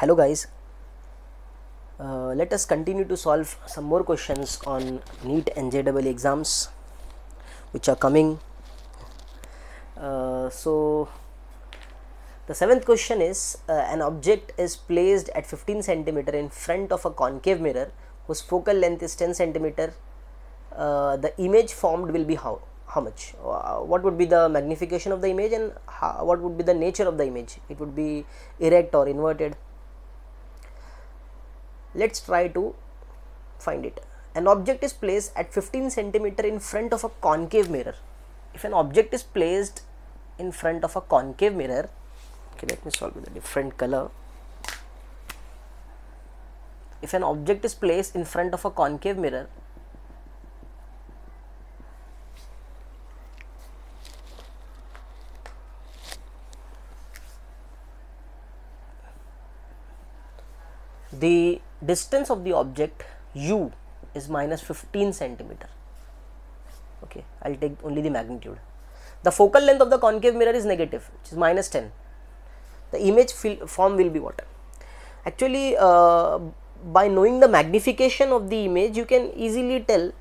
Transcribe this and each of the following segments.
Hello guys, let us continue to solve some more questions on NEET and JEE exams which are coming. So the seventh question is an object is placed at 15 centimeter in front of a concave mirror whose focal length is 10 centimeter. The image formed will be how much? What would be the magnification of the image, and what would be the nature of the image? It would be erect or inverted. Let's try to find it. An object is placed at 15 centimeter in front of a concave mirror. If an object is placed in front of a concave mirror, okay, let me solve with a different color. If an object is placed in front of a concave mirror, the distance of the object u is minus 15 centimeter. Okay, I'll take only the magnitude. The focal length of the concave mirror is negative, which is minus 10. The image form will be what? Actually, by knowing the magnification of the image, you can easily tell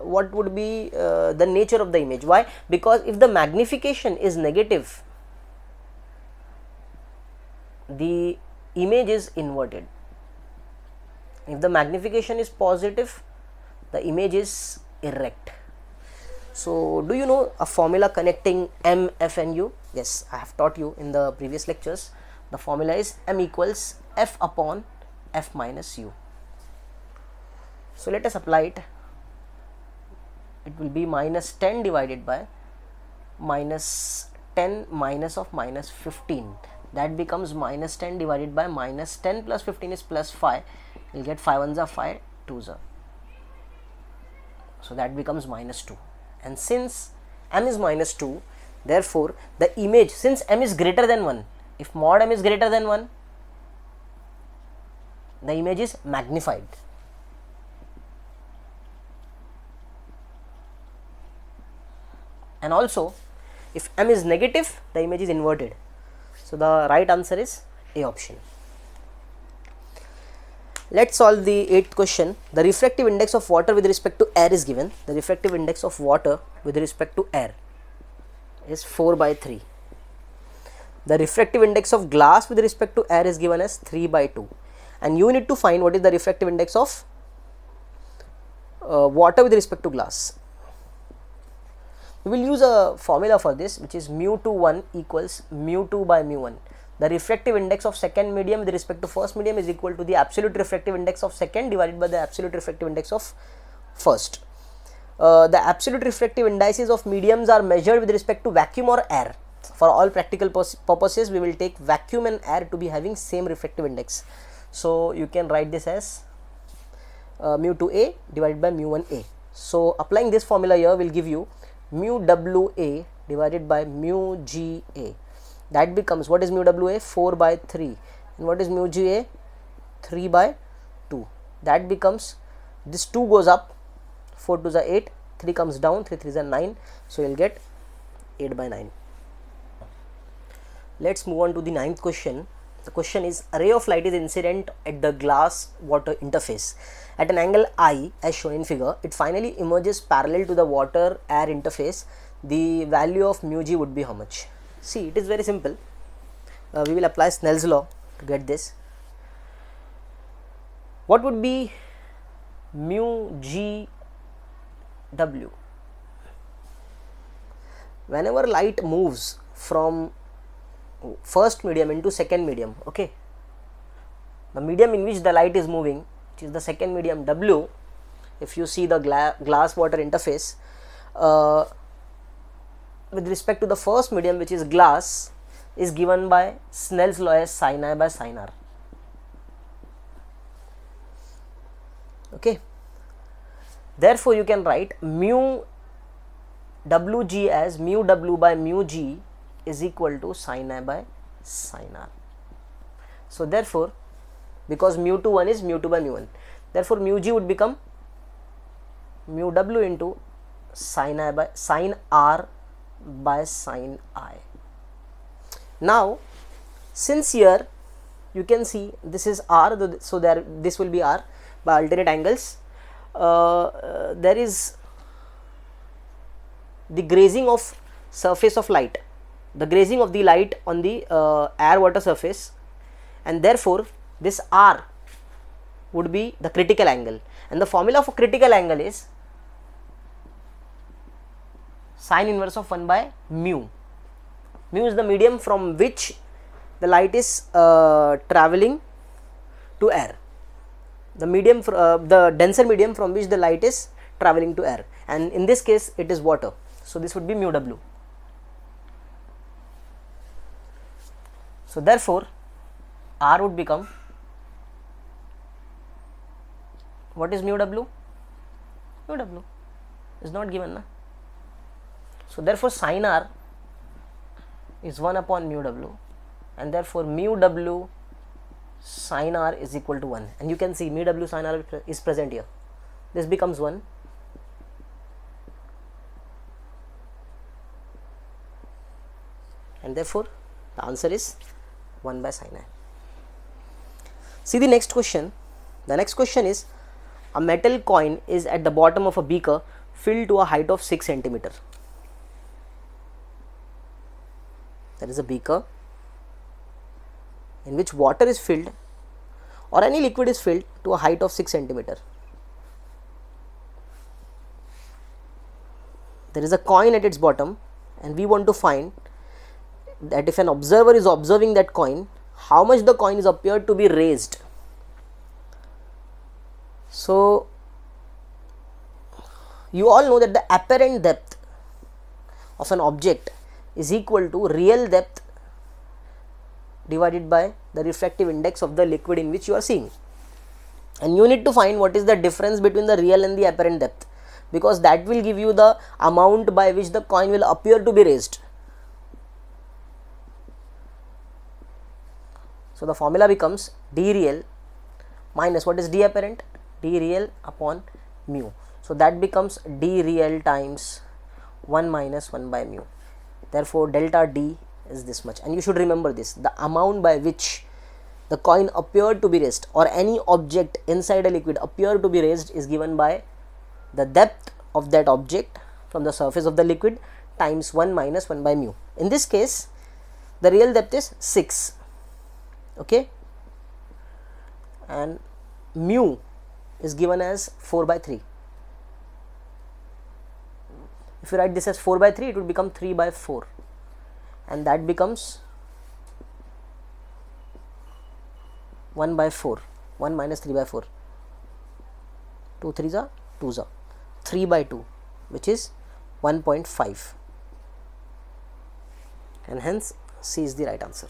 what would be the nature of the image. Why? Because if the magnification is negative, the image is inverted. If the magnification is positive, the image is erect. So, do you know a formula connecting m, f and u? Yes, I have taught you in the previous lectures. The formula is m equals f upon f minus u. So, let us apply it. It will be minus 10 divided by minus 10 minus of minus 15. That becomes minus 10 divided by minus 10 plus 15 is plus 5. You will get 5 ones are 5, 2s are. So, that becomes minus 2. And since m is minus 2, therefore, the image, since m is greater than 1, if mod m is greater than 1, the image is magnified. And also, if m is negative, the image is inverted. So, the right answer is A option. Let's solve the 8th question. The refractive index of water with respect to air is given. The refractive index of water with respect to air is 4/3. The refractive index of glass with respect to air is given as 3/2. And you need to find what is the refractive index of water with respect to glass. We will use a formula for this, which is mu21 equals mu2 by mu1. The refractive index of second medium with respect to first medium is equal to the absolute refractive index of second divided by the absolute refractive index of first. The absolute refractive indices of mediums are measured with respect to vacuum or air. For all practical purposes, we will take vacuum and air to be having same refractive index. So, you can write this as mu2a divided by mu1a. So, applying this formula here will give you mu WA divided by mu GA. That becomes, what is mu WA? 4/3. And what is mu GA? 3/2. That becomes, this 2 goes up, 4 2s are 8, 3 comes down, 3 3s are 9. So, you will get 8/9. Let's move on to the 9th question. The question is, a ray of light is incident at the glass water interface. At an angle I as shown in figure, it finally emerges parallel to the water air interface. The value of mu G would be how much? See, it is very simple. We will apply Snell's law to get this. What would be mu G W? Whenever light moves from first medium into second medium, okay, the medium in which the light is moving, which is the second medium W, if you see the glass water interface, with respect to the first medium, which is glass, is given by Snell's law as sin I by sin R. Okay. Therefore, you can write mu WG as mu W by mu G is equal to sin I by sin R. So, therefore, because mu21 is mu2 by mu1, therefore, mu G would become mu W into sin R by sin I. Now, since here you can see this is r, so there this will be r by alternate angles. There is the grazing of surface of light, the grazing of the light on the air water surface, and therefore this r would be the critical angle, and the formula for critical angle is sine inverse of 1 by mu. Mu is the medium from which the light is traveling to air, the medium the denser medium from which the light is traveling to air, and in this case it is water, so this would be mu w. So therefore r would become, what is mu w? Mu w is not given, na? So therefore sin r is 1 upon mu w, and therefore mu w sin r is equal to 1, and you can see mu w sin r is present here. This becomes 1, and therefore the answer is 1 by sin r. See the next question. The next question is, a metal coin is at the bottom of a beaker filled to a height of 6 centimeter. There is a beaker in which water is filled or any liquid is filled to a height of 6 centimeter. There is a coin at its bottom, and we want to find that if an observer is observing that coin, how much the coin is appeared to be raised. So you all know that the apparent depth of an object is equal to real depth divided by the refractive index of the liquid in which you are seeing, and you need to find what is the difference between the real and the apparent depth, because that will give you the amount by which the coin will appear to be raised. So the formula becomes d real minus, what is d apparent? D real upon mu. So that becomes d real times 1 minus 1 by mu. Therefore delta d is this much, and you should remember this: the amount by which the coin appeared to be raised or any object inside a liquid appeared to be raised is given by the depth of that object from the surface of the liquid times 1 minus 1 by mu. In this case the real depth is 6, okay, and mu is given as 4 by 3. If you write this as 4 by 3, it would become 3 by 4, and that becomes 1 by 4, 1 minus 3 by 4, 2 3s are 2s are 3 by 2, which is 1.5, and hence C is the right answer.